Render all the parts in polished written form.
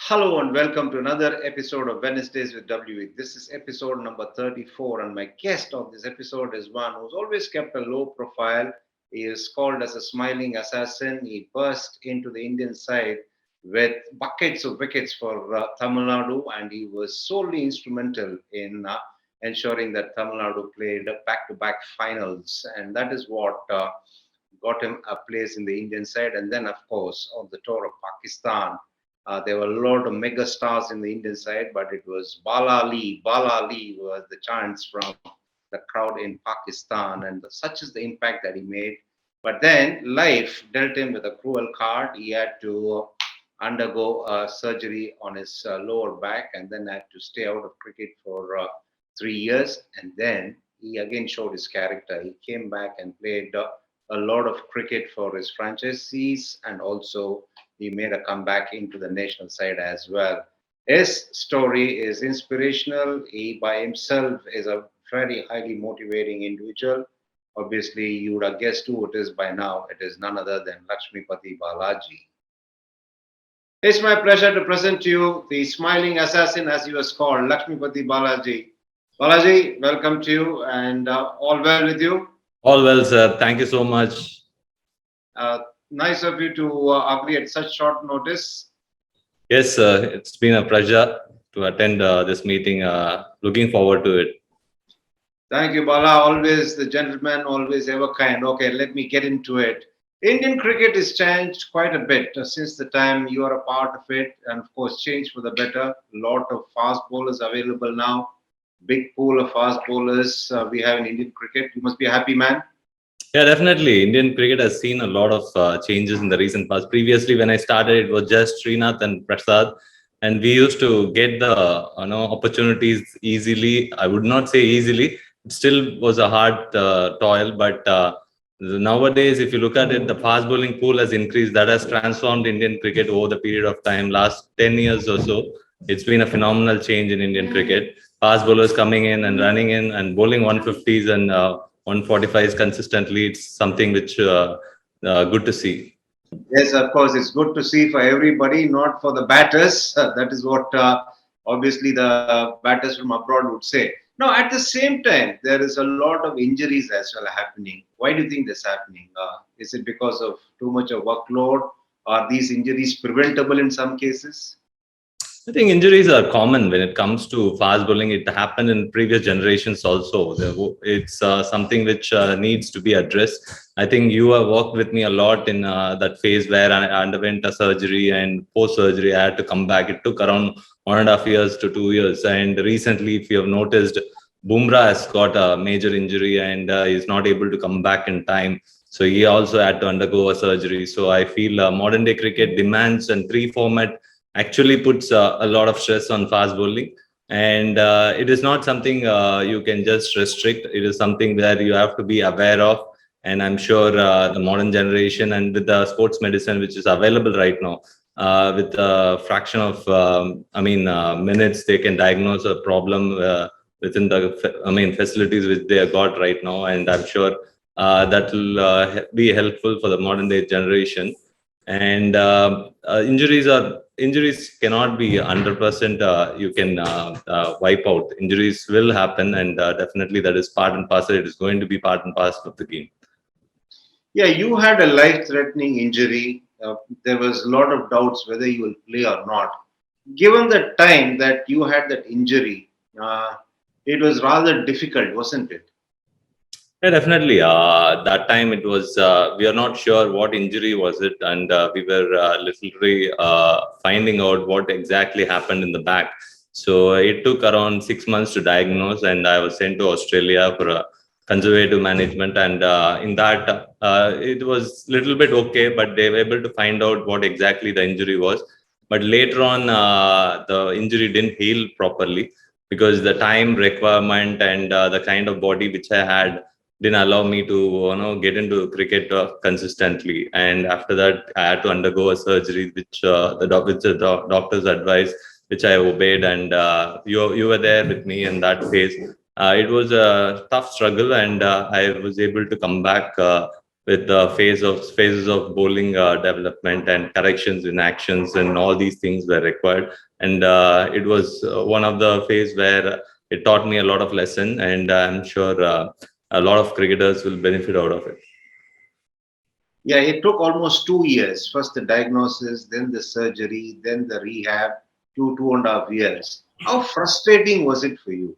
Hello and welcome to another episode of Wednesdays with WE. This is episode number 34, and my guest of this episode is one who's always kept a low profile. He is called as a smiling assassin. He burst into the Indian side with buckets of wickets for Tamil Nadu, and he was solely instrumental in ensuring that Tamil Nadu played back to back finals, and that is what got him a place in the Indian side. And then, of course, on the tour of Pakistan, there were a lot of mega stars in the Indian side, but it was Bala Ali was the chants from the crowd in Pakistan, and such is the impact that he made. But then life dealt him with a cruel card. He had to undergo surgery on his lower back, and then had to stay out of cricket for 3 years. And then he again showed his character. He came back and played a lot of cricket for his franchisees, and also he made a comeback into the national side as well. His story is inspirational. He by himself is a very highly motivating individual. Obviously, you would have guessed who it is by now. It is none other than Lakshmipathy Balaji. It's my pleasure to present to you the smiling assassin, as he was called, Lakshmipathy Balaji. Balaji, welcome to you, and all well with you. All well, sir. Thank you so much. Uh, Nice of you to agree at such short notice. Yes, sir. It's been a pleasure to attend this meeting. Looking forward to it. Thank you, Bala. Always the gentleman, always ever kind. Okay, let me get into it. Indian cricket has changed quite a bit since the time you are a part of it, and of course, changed for the better. A lot of fast bowlers available now. Big pool of fast bowlers we have in Indian cricket. You must be a happy man. Yeah, definitely. Indian cricket has seen a lot of changes in the recent past. Previously, when I started, it was just Srinath and Prasad, and we used to get the opportunities easily. I would not say easily. It still was a hard toil, but nowadays, if you look at it, the fast bowling pool has increased. That has transformed Indian cricket over the period of time. Last 10 years or so, it's been a phenomenal change in Indian cricket. Fast bowlers coming in and running in and bowling 150s and 145s consistently. It's something which good to see. Yes, of course, it's good to see for everybody, not for the batters. That is what obviously the batters from abroad would say. Now, at the same time, there is a lot of injuries as well happening. Why do you think this happening? Is it because of too much of workload? Are these injuries preventable in some cases? I think injuries are common when it comes to fast bowling. It happened in previous generations also. It's something which needs to be addressed. I think you have worked with me a lot in that phase where I underwent a surgery, and post surgery I had to come back. It took around 1.5 years to 2 years. And recently, if you have noticed, Bumrah has got a major injury and is not able to come back in time. So he also had to undergo a surgery. So I feel modern day cricket demands and three format actually puts a lot of stress on fast bowling, and it is not something you can just restrict. It is something where you have to be aware of, and I'm sure the modern generation and with the sports medicine which is available right now, with a fraction of minutes they can diagnose a problem within the facilities which they have got right now, and I'm sure that will be helpful for the modern day generation. And injuries cannot be 100% you can wipe out. Injuries will happen, and definitely that is part and parcel. It is going to be part and parcel of the game. Yeah, you had a life-threatening injury. There was a lot of doubts whether you will play or not. Given the time that you had that injury, it was rather difficult, wasn't it? Yeah, definitely. That time it was, we are not sure what injury was it, and we were literally finding out what exactly happened in the back. So it took around 6 months to diagnose, and I was sent to Australia for a conservative management. And in that, it was little bit okay, but they were able to find out what exactly the injury was. But later on, the injury didn't heal properly because the time requirement and the kind of body which I had didn't allow me to get into cricket consistently. And after that, I had to undergo a surgery which doctor's advice, which I obeyed. And you were there with me in that phase. It was a tough struggle, and I was able to come back with the phases of bowling development and corrections in actions, and all these things were required. And it was one of the phase where it taught me a lot of lesson, and I'm sure a lot of cricketers will benefit out of it. Yeah, it took almost 2 years. First the diagnosis, then the surgery, then the rehab, 2.5 years. How frustrating was it for you?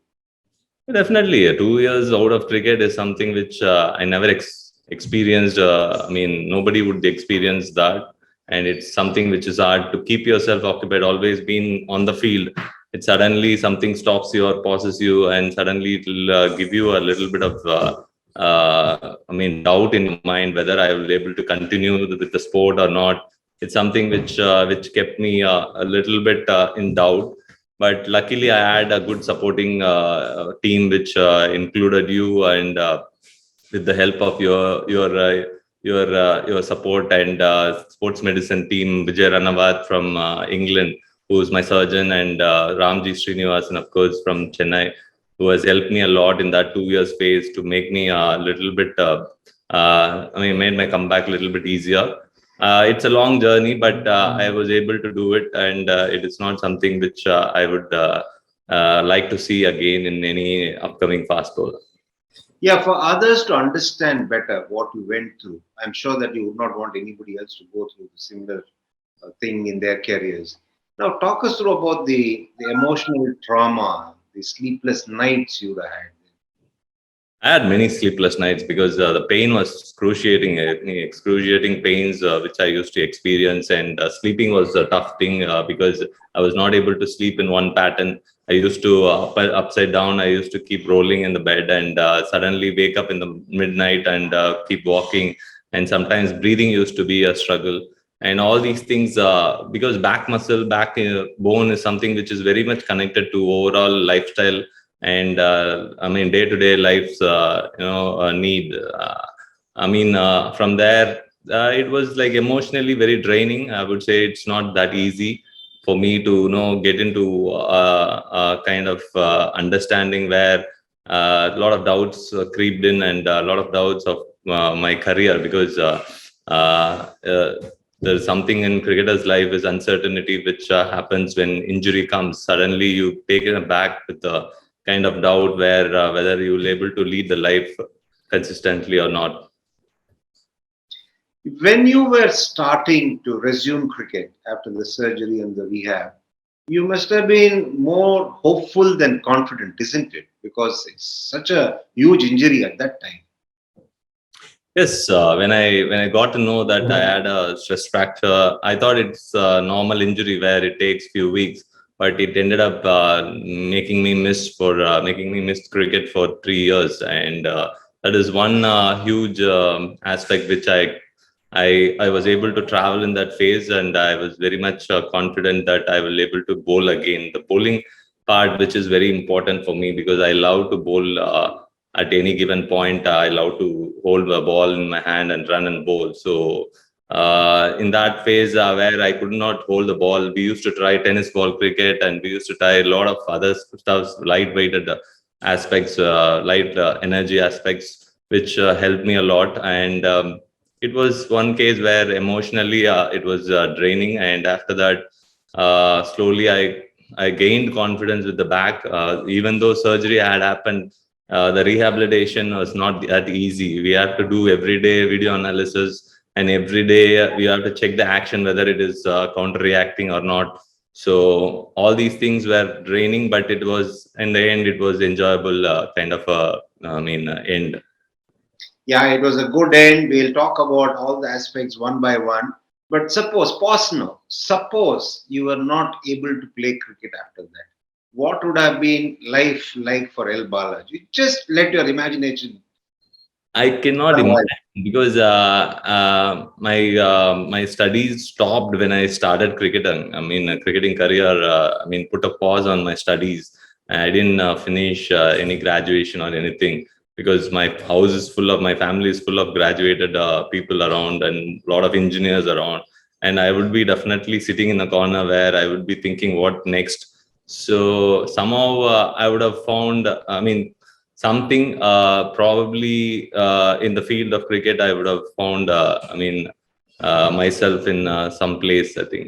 Definitely, 2 years out of cricket is something which I never experienced. I mean, nobody would experience that, and it's something which is hard to keep yourself occupied. Always being on the field, it suddenly something stops you or pauses you, and suddenly it will give you a little bit of, I mean, doubt in your mind whether I will be able to continue with the sport or not. It's something which kept me a little bit in doubt, but luckily I had a good supporting team which included you, and with the help of your support, and sports medicine team, Vijay Ranawat from England, who is my surgeon, and Ramji Srinivasan, of course, from Chennai, who has helped me a lot in that 2 years phase to make me a little bit I mean, made my comeback a little bit easier. It's a long journey, but I was able to do it, and it is not something which I would like to see again in any upcoming fast bowler. Yeah, for others to understand better what you went through, I'm sure that you would not want anybody else to go through the similar thing in their careers. Now, talk us through about the emotional trauma, the sleepless nights you had. I had many sleepless nights because the pain was excruciating pains which I used to experience, and sleeping was a tough thing because I was not able to sleep in one pattern. I used to upside down. I used to keep rolling in the bed, and suddenly wake up in the midnight and keep walking. And sometimes breathing used to be a struggle. And all these things, because back muscle, back bone is something which is very much connected to overall lifestyle, and I mean day-to-day life's need. I mean, from there, it was like emotionally very draining. I would say it's not that easy for me to get into kind of understanding where a lot of doubts creeped in, and a lot of doubts of my career, because there's something in cricketer's life is uncertainty, which happens when injury comes. Suddenly you take it back with the kind of doubt where whether you will able to lead the life consistently or not. When you were starting to resume cricket after the surgery and the rehab, you must have been more hopeful than confident, isn't it? Because it's such a huge injury at that time. Yes, when I got to know that I had a stress fracture, I thought it's a normal injury where it takes few weeks, but it ended up making me miss cricket for 3 years, and that is one huge aspect which I was able to travel in that phase, and I was very much confident that I will able to bowl again. The bowling part, which is very important for me, because I love to bowl. At any given point, I love to hold the ball in my hand and run and bowl. So in that phase where I could not hold the ball, we used to try tennis ball cricket, and we used to try a lot of other stuff, lightweighted aspects, light energy aspects, which helped me a lot. And it was one case where emotionally it was draining, and after that, slowly I gained confidence with the back. Even though surgery had happened, the rehabilitation was not that easy. We have to do everyday video analysis, and every day we have to check the action whether it is counter reacting or not. So all these things were draining, but it was in the end it was enjoyable kind of I mean end. Yeah, it was a good end. We'll talk about all the aspects one by one. But suppose, pause now. Suppose you were not able to play cricket after that. What would have been life like for El Balaji? Just let your imagination I cannot run wild. imagine, because my studies stopped when I started cricketing. I mean, a cricketing career. I mean, put a pause on my studies. I didn't finish any graduation or anything, because my house is full of, my family is full of graduated people around, and a lot of engineers around. And I would be definitely sitting in a corner where I would be thinking, what next? So somehow I would have found. I mean, something probably in the field of cricket, I would have found, myself in some place, I think.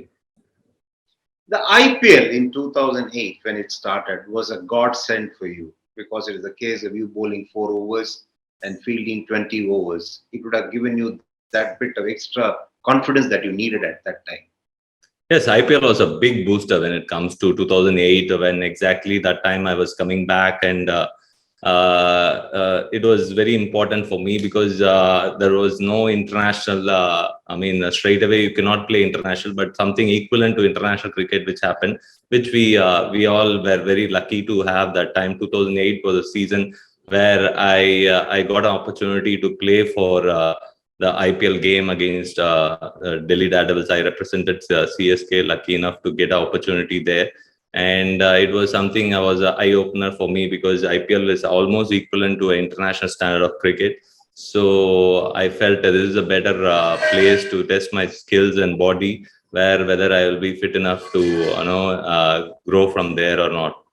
The IPL in 2008, when it started, was a godsend for you because it is a case of you bowling 4 overs and fielding 20 overs. It would have given you that bit of extra confidence that you needed at that time. Yes, IPL was a big booster when it comes to 2008, when exactly that time I was coming back, and it was very important for me because there was no international. Straight away you cannot play international, but something equivalent to international cricket, which happened, which we all were very lucky to have that time. 2008 was a season where I got an opportunity to play for. The IPL game against Delhi Daredevils. I represented CSK, lucky enough to get an opportunity there. And it was something that was an eye opener for me because IPL is almost equivalent to an international standard of cricket. So I felt that this is a better place to test my skills and body, where whether I will be fit enough to grow from there or not.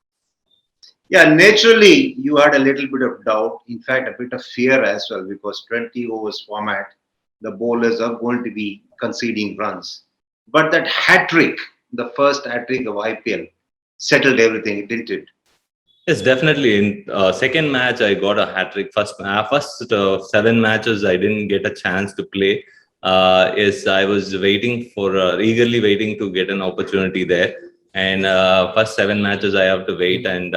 Yeah, naturally, you had a little bit of doubt, in fact, a bit of fear as well, because 20 overs format, the bowlers are going to be conceding runs. But that hat trick, the first hat trick of IPL, settled everything, didn't it? Yes, definitely. In second match, I got a hat trick. First 7 matches, I didn't get a chance to play. Yes, I was waiting for eagerly waiting to get an opportunity there. And first 7 matches, I have to wait. And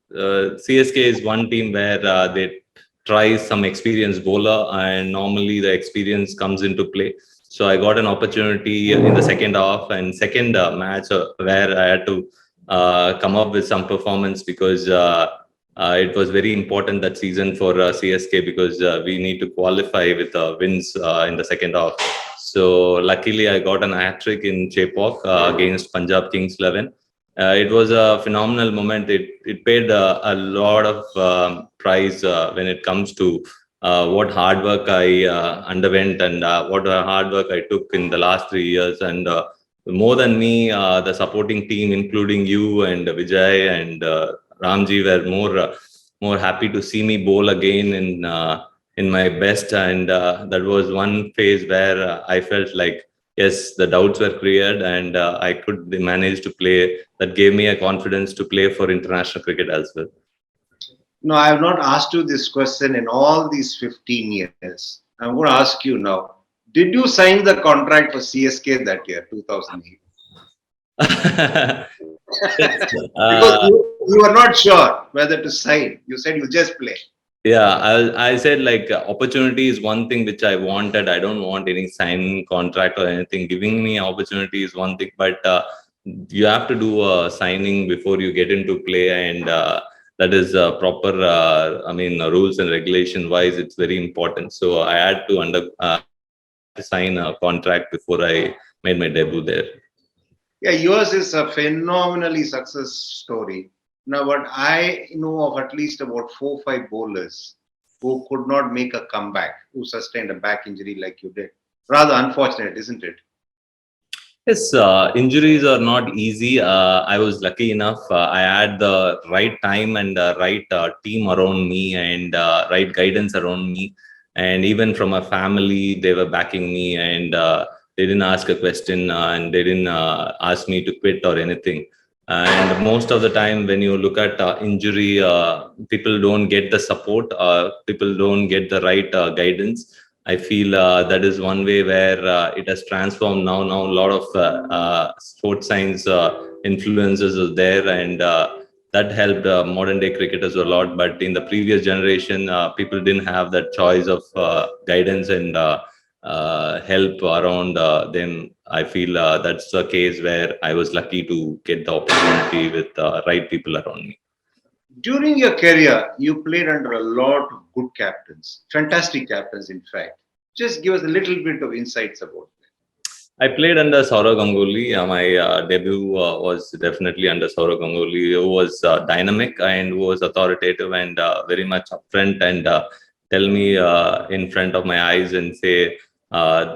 CSK is one team where they try some experienced bowler, and normally the experience comes into play. So I got an opportunity in the second half and second match where I had to come up with some performance because it was very important that season for CSK because we need to qualify with wins in the second half. So luckily, I got an hat trick in Chepauk against Punjab Kings 11. It was a phenomenal moment. It paid a lot of price when it comes to what hard work I underwent and what hard work I took in the last 3 years. And more than me, the supporting team, including you and Vijay and Ramji, were more happy to see me bowl again in my best. And that was one phase where I felt like yes, the doubts were cleared, and I could manage to play. That gave me a confidence to play for international cricket as well. No, I have not asked you this question in all these 15 years. I'm going to ask you now. Did you sign the contract for CSK that year, 2008? Yes, Because you were not sure whether to sign. You said you just play. yeah, I said like opportunity is one thing which I wanted. I don't want any sign contract or anything. Giving me opportunity is one thing, but you have to do a signing before you get into play, and that is proper. Rules and regulation wise, it's very important. So I had to sign a contract before I made my debut there. Yeah, yours is a phenomenally success story. Now, but I know of at least about 4 5 bowlers who could not make a comeback, who sustained a back injury like you did. Rather unfortunate, isn't it? Yes, injuries are not easy. I was lucky enough. I had the right time and the right team around me and right guidance around me. And even from my family, they were backing me and they didn't ask a question and they didn't ask me to quit or anything. And most of the time, when you look at injury, people don't get the support, people don't get the right guidance. I feel that is one way where it has transformed now. Now, a lot of sports science influences are there, and that helped modern day cricketers a lot. But in the previous generation, people didn't have that choice of guidance and help around them. I feel that's the case where I was lucky to get the opportunity with right people around me. During your career, you played under a lot of good captains, fantastic captains, in fact. Just give us a little bit of insights about that. I played under Saurav Ganguly. My debut was definitely under Saurav Ganguly, who was dynamic and who was authoritative and very much upfront and tell me in front of my eyes and say,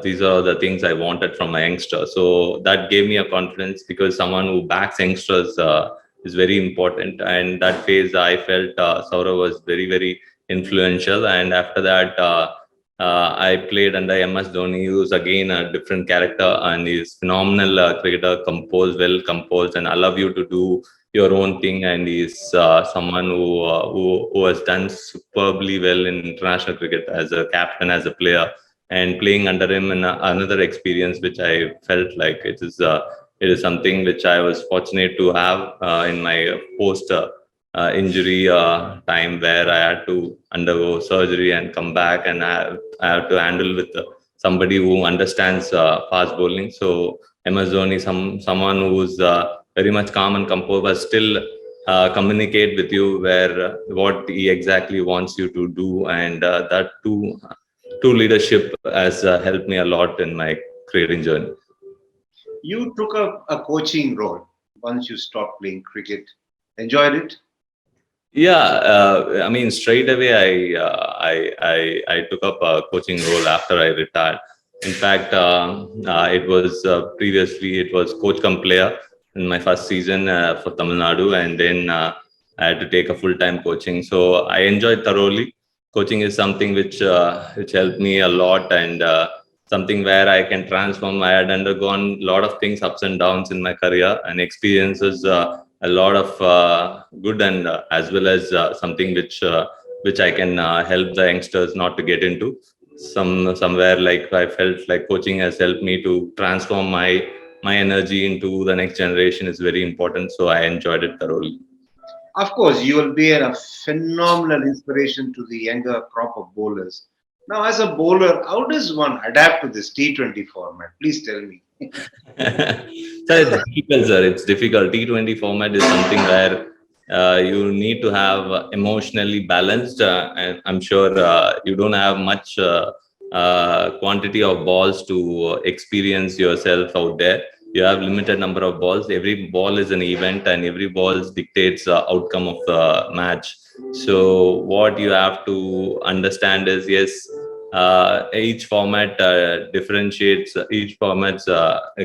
these are the things I wanted from my youngster. So that gave me a confidence because someone who backs youngsters is very important. And that phase, I felt Saurav was very, very influential. And after that, I played under MS Dhoni, who's again a different character, and he's phenomenal cricketer, well composed, and allow you to do your own thing. And he's someone who has done superbly well in international cricket as a captain, as a player, and playing under him in another experience, which I felt like it is something which I was fortunate to have in my post injury time, where I had to undergo surgery and come back, and I have to handle with somebody who understands fast bowling. So MS Dhoni, someone who's very much calm and composed, but still communicate with you where what he exactly wants you to do, and that too leadership has helped me a lot in my creating journey. You took up a coaching role once you stopped playing cricket. Enjoyed it? Yeah, I mean, straight away, I took up a coaching role after I retired. In fact, it was previously it was coach cum player in my first season for Tamil Nadu, and then I had to take a full time coaching. So I enjoyed thoroughly. Coaching is something which helped me a lot, and something where I can transform. I had undergone a lot of things, ups and downs in my career, and experiences. A lot of good, and as well as something which I can help the youngsters not to get into. Somewhere like I felt like coaching has helped me to transform my energy into the next generation is very important. So I enjoyed it thoroughly. Of course, you will be a phenomenal inspiration to the younger crop of bowlers. Now, as a bowler, how does one adapt to this T20 format? Please tell me. So it's difficult, sir. It's difficult. T20 format is something where you need to have emotionally balanced, and I'm sure you don't have much quantity of balls to experience yourself out there. You have limited number of balls. Every ball is an event, and every ball dictates the outcome of the match. So what you have to understand is, yes, each format differentiates. Each format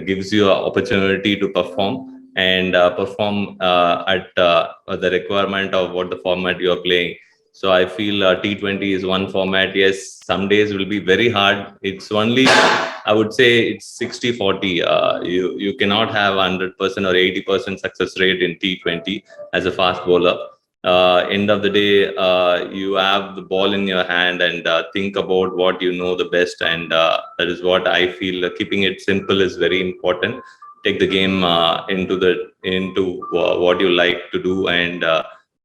gives you an opportunity to perform, and perform at the requirement of what the format you are playing. So I feel T20 is one format. Yes, some days will be very hard. It's only, I would say it's 60-40. You cannot have 100% or 80% success rate in T20 as a fast bowler. End of the day, you have the ball in your hand, and think about what you know the best, and that is what I feel. Keeping it simple is very important. Take the game into what you like to do, and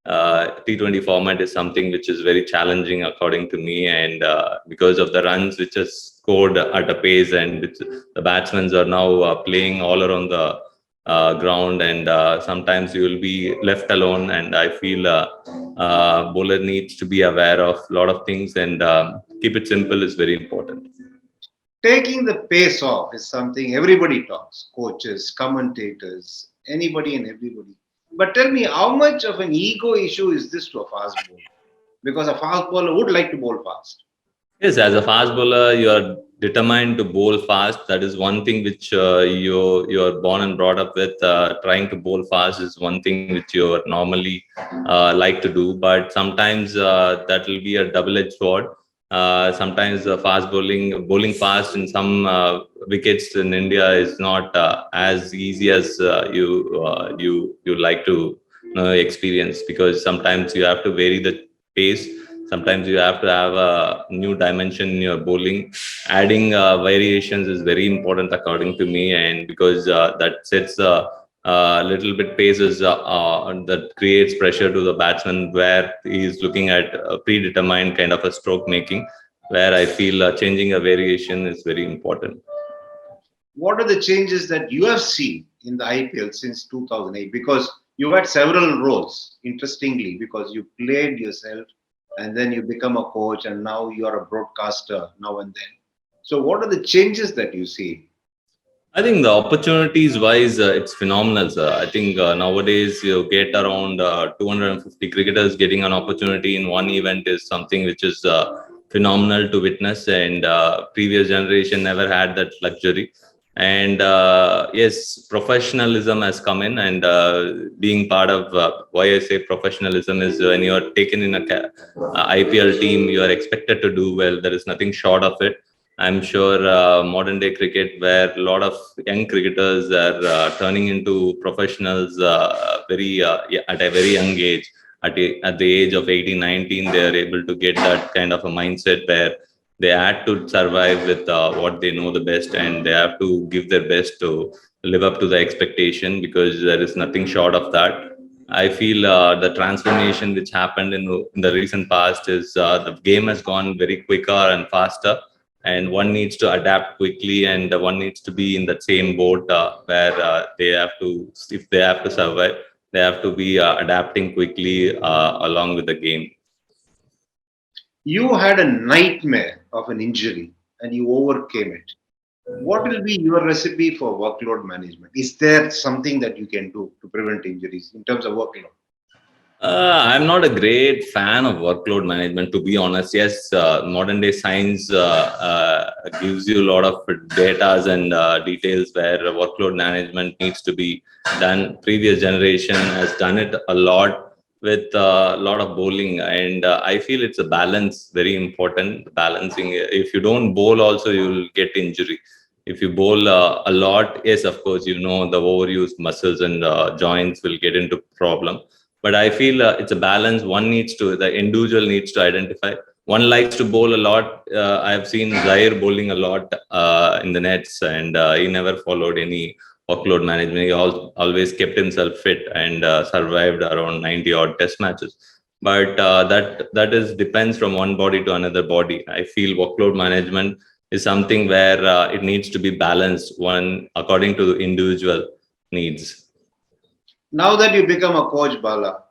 T20 format is something which is very challenging according to me, and because of the runs which is scored at a pace, and which the batsmen are now playing all around the ground, and sometimes you will be left alone, and I feel bowler needs to be aware of a lot of things, and keep it simple is very important. Taking the pace off is something everybody talks, coaches, commentators, anybody and everybody. But tell me, how much of an ego issue is this to a fast bowler? Because a fast bowler would like to bowl fast. Yes, as a fast bowler, you are determined to bowl fast. That is one thing which you're born and brought up with. Trying to bowl fast is one thing which you normally like to do. But sometimes that will be a double-edged sword. Sometimes bowling fast in some wickets in India is not as easy as you like to experience, because sometimes you have to vary the pace. Sometimes you have to have a new dimension in your bowling. Adding variations is very important according to me, and because that sets a little bit paces that creates pressure to the batsman, where he is looking at a predetermined kind of a stroke making, where I feel changing a variation is very important. What are the changes that you have seen in the IPL since 2008? Because you had several roles, interestingly, because you played yourself and then you become a coach and now you are a broadcaster now and then. So, what are the changes that you see? I think the opportunities wise, it's phenomenal, sir. I think nowadays you get around 250 cricketers getting an opportunity in one event is something which is phenomenal to witness, and previous generation never had that luxury. And yes, professionalism has come in, and being part of why I say professionalism is when you are taken in a IPL team, you are expected to do well. There is nothing short of it. I'm sure modern day cricket, where a lot of young cricketers are turning into professionals at a very young age. At the age of 18, 19, they are able to get that kind of a mindset where they had to survive with what they know the best, and they have to give their best to live up to the expectation, because there is nothing short of that. I feel the transformation which happened in the recent past is the game has gone very quicker and faster, and one needs to adapt quickly, and one needs to be in that same boat where they have to, if they have to survive, they have to be adapting quickly along with the game. You had a nightmare of an injury and you overcame it. What will be your recipe for workload management? Is there something that you can do to prevent injuries in terms of workload? I'm not a great fan of workload management, to be honest. Yes, modern day science gives you a lot of data and details where workload management needs to be done. Previous generation has done it a lot with a lot of bowling, and I feel it's a balance, very important balancing. If you don't bowl, also you will get injury. If you bowl a lot, yes, of course, you know the overused muscles and joints will get into problem, but I feel it's a balance. One needs to, the individual needs to identify. One likes to bowl a lot. I've seen Zaire bowling a lot in the nets, and he never followed any workload management. He always kept himself fit and survived around 90 odd test matches. But that is depends from one body to another body. I feel workload management is something where it needs to be balanced, one according to the individual needs. Now that you become a coach, Bala,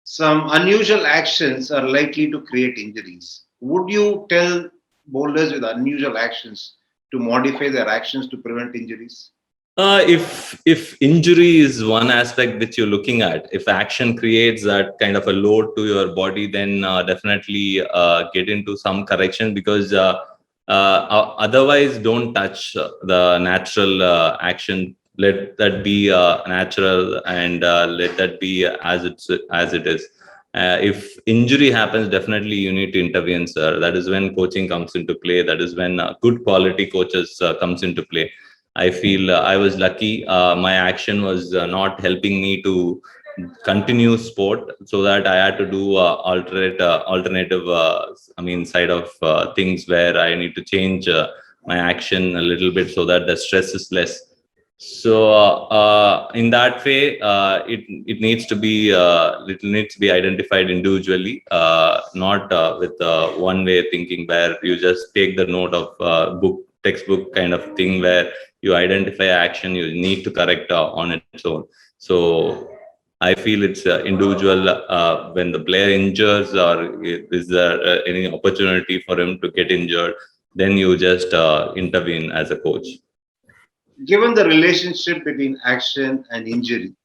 some unusual actions are likely to create injuries. Would you tell bowlers with unusual actions to modify their actions to prevent injuries? If injury is one aspect which you're looking at, if action creates that kind of a load to your body, then definitely get into some correction, because otherwise don't touch the natural action. Let that be natural, and let that be as it is. If injury happens, definitely you need to intervene, sir. That is when coaching comes into play. That is when good quality coaches comes into play. I feel I was lucky. My action was not helping me to continue sport, so that I had to do alternative. I mean, side of things where I need to change my action a little bit so that the stress is less. So in that way, it needs to be identified individually, not with one way thinking where you just take the note of book textbook kind of thing where you identify action you need to correct on its own. So I feel it's individual. When the player injures, or is there any opportunity for him to get injured, then you just intervene as a coach. Given the relationship between action and injury,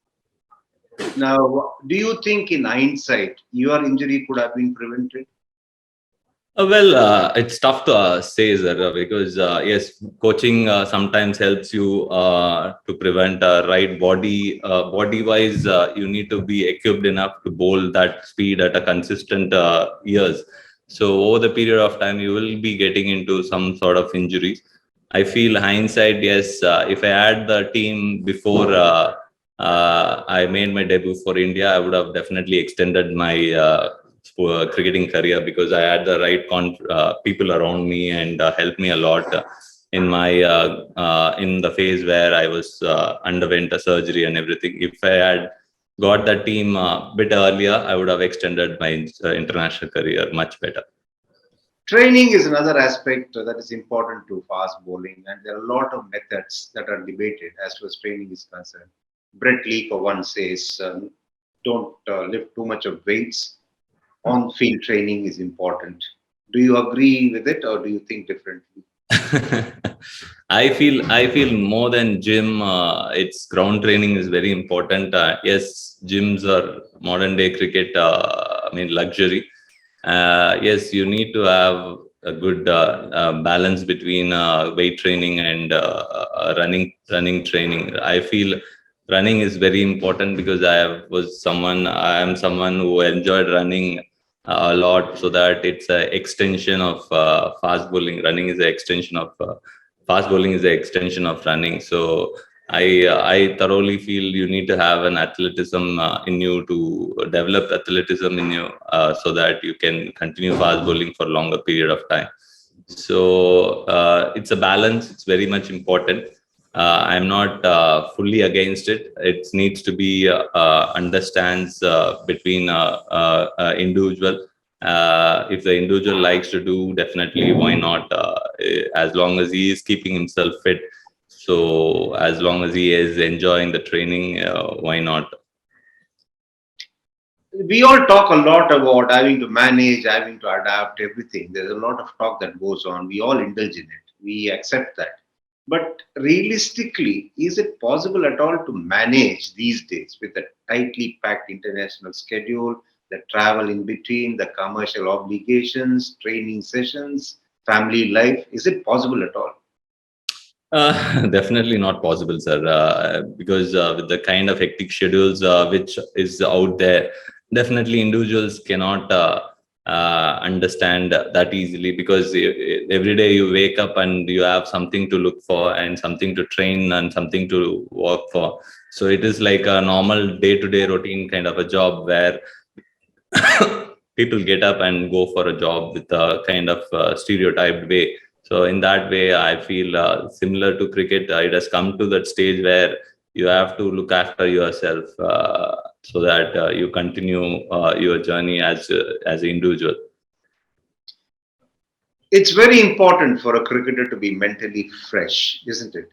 now, do you think in hindsight your injury could have been prevented? It's tough to say, Zara, because yes, coaching sometimes helps you to prevent right body wise. You need to be equipped enough to bowl that speed at a consistent years. So over the period of time, you will be getting into some sort of injuries. I feel hindsight, yes. If I had the team before I made my debut for India, I would have definitely extended my cricketing career, because I had the right people around me, and helped me a lot in the phase where I was underwent a surgery and everything. If I had got that team a bit earlier, I would have extended my international career much better. Training is another aspect that is important to fast bowling, and there are a lot of methods that are debated as far as training is concerned. Brett Lee, for one, says don't lift too much of weights. On field training is important. Do you agree with it or do you think differently? I feel more than gym. It's ground training is very important. Yes, gyms are modern day cricket. I mean luxury. Yes, you need to have a good balance between weight training and running training. I feel running is very important because I am someone who enjoyed running a lot, so that it's an extension of fast bowling. Running is an extension of fast bowling is an extension of running. So I thoroughly feel you need to have an athleticism in you, to develop athleticism in you, so that you can continue fast bowling for longer period of time. So it's a balance. It's very much important. I'm not fully against it. It needs to be understands between individual. If the individual likes to do, definitely why not? As long as he is keeping himself fit, so as long as he is enjoying the training, why not? We all talk a lot about having to manage, having to adapt everything. There's a lot of talk that goes on. We all indulge in it. We accept that. But realistically, is it possible at all to manage these days with a tightly packed international schedule, the travel in between, the commercial obligations, training sessions, family life? Is it possible at all? Definitely not possible, sir, because with the kind of hectic schedules which is out there, definitely individuals cannot understand that easily, because every day you wake up and you have something to look for and something to train and something to work for. So it is like a normal day-to-day routine kind of a job where people get up and go for a job with a kind of stereotyped way. So in that way, I feel similar to cricket. It has come to that stage where you have to look after yourself, so that you continue your journey as an individual. It's very important for a cricketer to be mentally fresh, isn't it?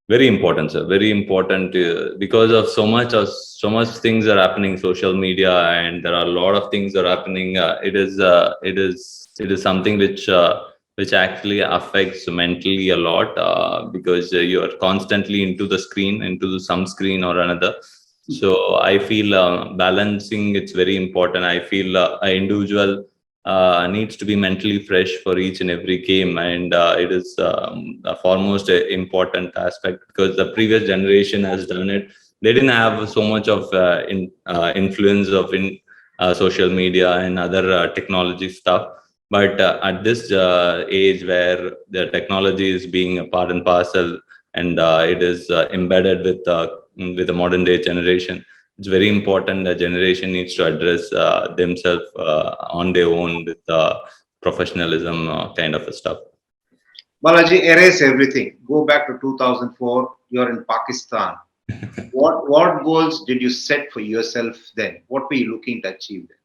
Very important, sir. Very important, because of so much things are happening, social media, and there are a lot of things are happening. It is something which actually affects mentally a lot, because you are constantly into the screen, into some screen or another. So I feel balancing it's very important. I feel an individual needs to be mentally fresh for each and every game, and it is the foremost important aspect, because the previous generation has done it. They didn't have so much of influence of in social media and other technology stuff, but at this age where the technology is being a part and parcel, and it is embedded with the modern day generation, it's very important the generation needs to address themselves on their own with professionalism kind of stuff. Balaji, erase everything. Go back to 2004. You're in Pakistan. What goals did you set for yourself then? What were you looking to achieve then?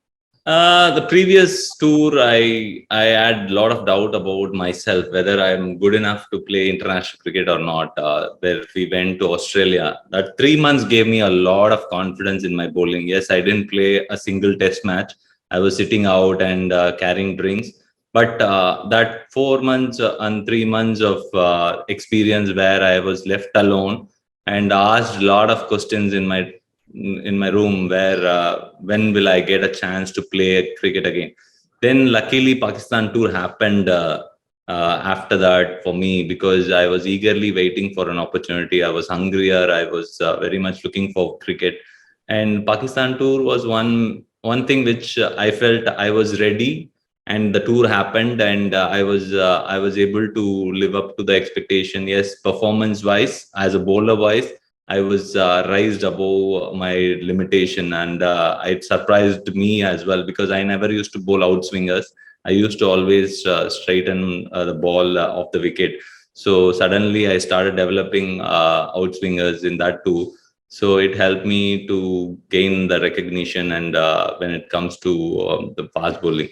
The previous tour, I had a lot of doubt about myself whether I'm good enough to play international cricket or not. Where we went to Australia, that 3 months gave me a lot of confidence in my bowling. Yes, I didn't play a single test match. I was sitting out and carrying drinks. But that 4 months and 3 months of experience where I was left alone and asked a lot of questions in my room, where when will I get a chance to play cricket again. Then luckily Pakistan tour happened after that for me, because I was eagerly waiting for an opportunity. I was hungrier. I was very much looking for cricket, and Pakistan tour was one thing which I felt I was ready, and the tour happened, and I was able to live up to the expectation. Yes, performance wise, as a bowler wise, I was raised above my limitation, and it surprised me as well, because I never used to bowl outswingers. I used to always straighten the ball off the wicket. So suddenly I started developing outswingers in that too. So it helped me to gain the recognition, and when it comes to the fast bowling.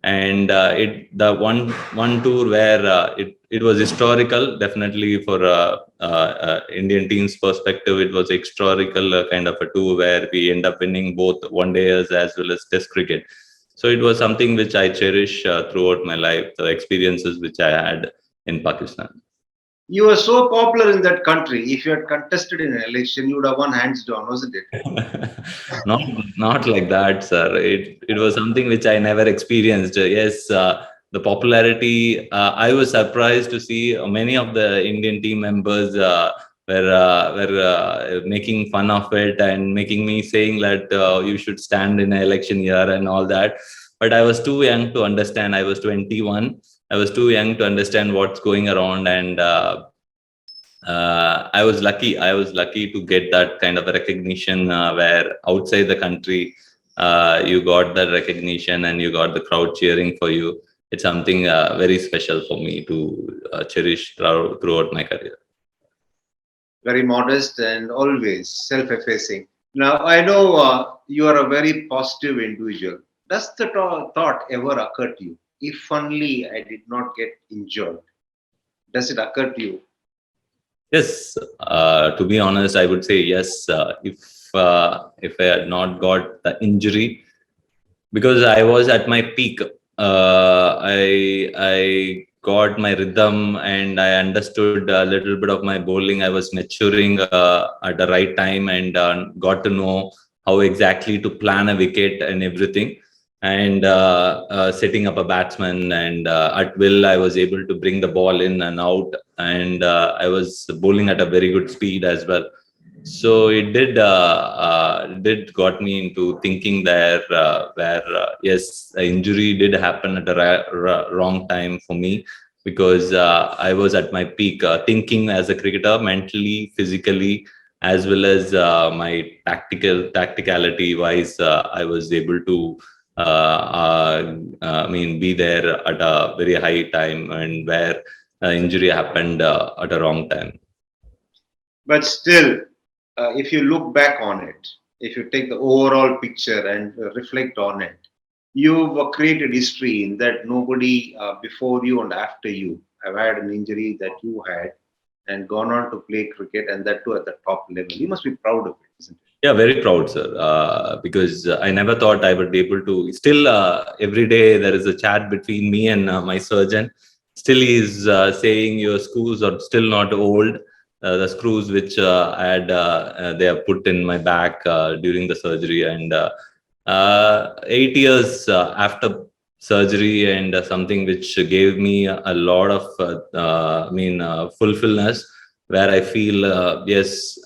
And it the one tour where it was historical, definitely for Indian team's perspective. It was historical kind of a tour where we end up winning both one dayers as well as test cricket. So it was something which I cherish throughout my life, the experiences which I had in Pakistan. You were so popular in that country. If you had contested in an election, you would have won hands down, wasn't it? not not like that, sir. It was something which I never experienced. Yes, the popularity. I was surprised to see many of the Indian team members were making fun of it and making me saying that you should stand in an election year and all that. But I was too young to understand. I was 21. I was too young to understand what's going around, and I was lucky. I was lucky to get that kind of a recognition where outside the country, you got that recognition and you got the crowd cheering for you. It's something very special for me to cherish throughout my career. Very modest and always self-effacing. Now, I know you are a very positive individual. Does the thought ever occur to you? If only I did not get injured. Does it occur to you? Yes, to be honest, I would say yes. If I had not got the injury, because I was at my peak. I got my rhythm and I understood a little bit of my bowling. I was maturing at the right time and got to know how exactly to plan a wicket and everything. And setting up a batsman, and at will, I was able to bring the ball in and out, and I was bowling at a very good speed as well. So it did got me into thinking there where yes, the injury did happen at the wrong time for me, because I was at my peak, thinking as a cricketer, mentally, physically, as well as my tacticality wise. I was able to I mean, be there at a very high time, and where injury happened at a wrong time. But still, if you look back on it, if you take the overall picture and reflect on it, you've created history in that nobody before you and after you have had an injury that you had and gone on to play cricket, and that too at the top level. You must be proud of it, isn't it? Yeah, very proud, sir. Because I never thought I would be able to. Still, every day there is a chat between me and my surgeon. Still, he's saying your screws are still not old. The screws which I had, they have put in my back during the surgery, and 8 years after surgery, and something which gave me a lot of, fulfillment, where I feel yes.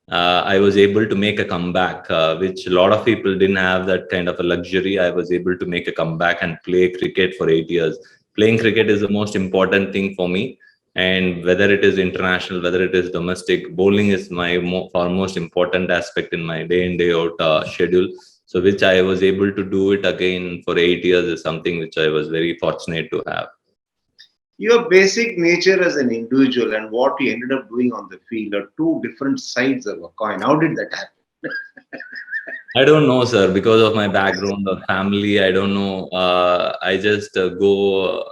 I was able to make a comeback, which a lot of people didn't have that kind of a luxury. I was able to make a comeback and play cricket for 8 years. Playing cricket is the most important thing for me. And whether it is international, whether it is domestic, bowling is my far most important aspect in my day in, day out schedule. So, which I was able to do it again for 8 years is something which I was very fortunate to have. Your basic nature as an individual and what you ended up doing on the field are two different sides of a coin. How did that happen? I don't know, sir, because of my background of family. I don't know. I just go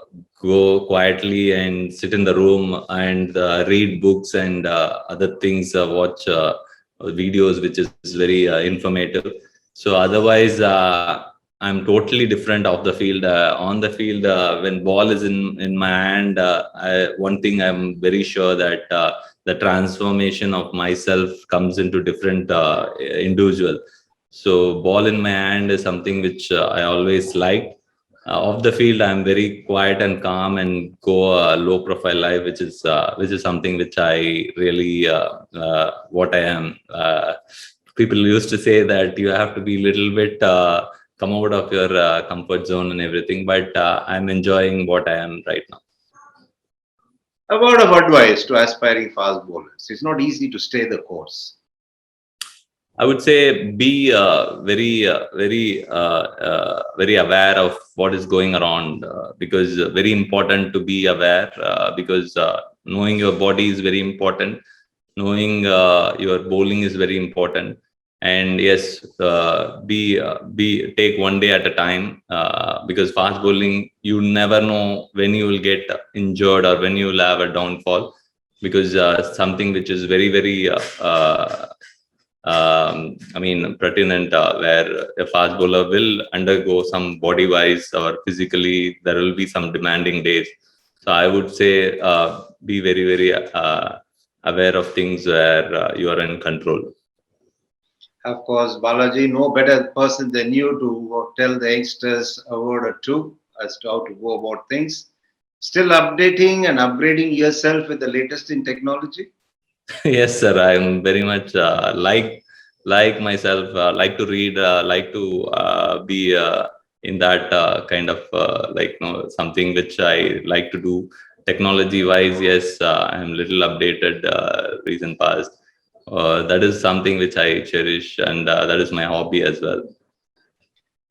quietly and sit in the room and read books and other things, watch videos, which is very informative. So otherwise, I'm totally different off the field. On the field, when ball is in my hand, one thing I'm very sure that the transformation of myself comes into different individual. So ball in my hand is something which I always liked. Off the field, I'm very quiet and calm and go low profile life, which is something which I really what I am. People used to say that you have to be a little bit come out of your comfort zone and everything, but I'm enjoying what I am right now. A word of advice to aspiring fast bowlers. It's not easy to stay the course. I would say be very aware of what is going around, because very important to be aware, because knowing your body is very important. Knowing your bowling is very important, and yes, be take one day at a time, because fast bowling, you never know when you will get injured or when you will have a downfall, because something which is very pertinent, where a fast bowler will undergo some body wise or physically, there will be some demanding days. So I would say be very aware of things where you are in control. Of course, Balaji, no better person than you to tell the youngsters a word or two. as to how to go about things. Still updating and upgrading yourself with the latest in technology? Yes, sir. I'm very much like myself. Like to read. Like to be in that kind of something which I like to do. Technology wise, yes, I'm little updated recent past. That is something which I cherish, and that is my hobby as well.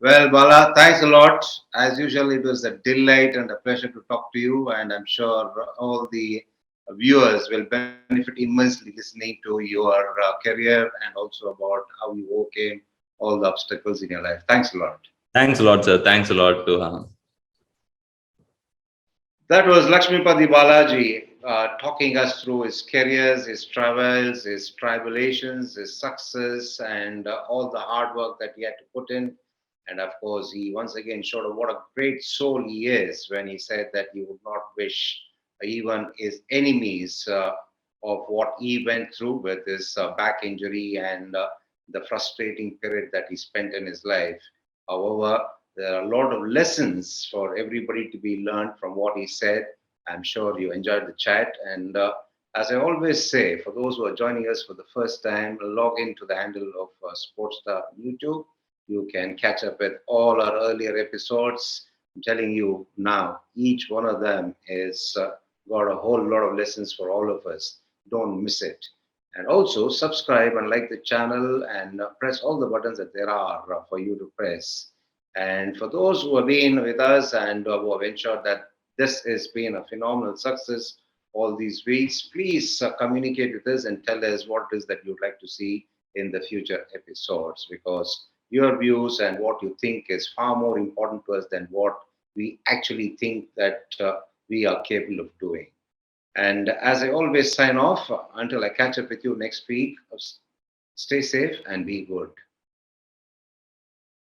Well, Bala, thanks a lot. As usual, it was a delight and a pleasure to talk to you, and I'm sure all the viewers will benefit immensely listening to your career and also about how you overcame all the obstacles in your life. Thanks a lot. Thanks a lot, sir. Thanks a lot to. That was Lakshmipathy Balaji talking us through his careers, his travels, his tribulations, his success, and all the hard work that he had to put in. And of course, he once again showed what a great soul he is when he said that he would not wish even his enemies of what he went through with his back injury and the frustrating period that he spent in his life. However, there are a lot of lessons for everybody to be learned from what he said. I'm sure you enjoyed the chat. And as I always say, for those who are joining us for the first time, log into the handle of Sportstar YouTube. You can catch up with all our earlier episodes. I'm telling you now, each one of them is got a whole lot of lessons for all of us. Don't miss it. And also subscribe and like the channel and press all the buttons that there are for you to press. And for those who have been with us and who have ensured that this has been a phenomenal success all these weeks, please communicate with us and tell us what it is that you'd like to see in the future episodes, because your views and what you think is far more important to us than what we actually think that we are capable of doing. And as I always sign off, until I catch up with you next week, stay safe and be good.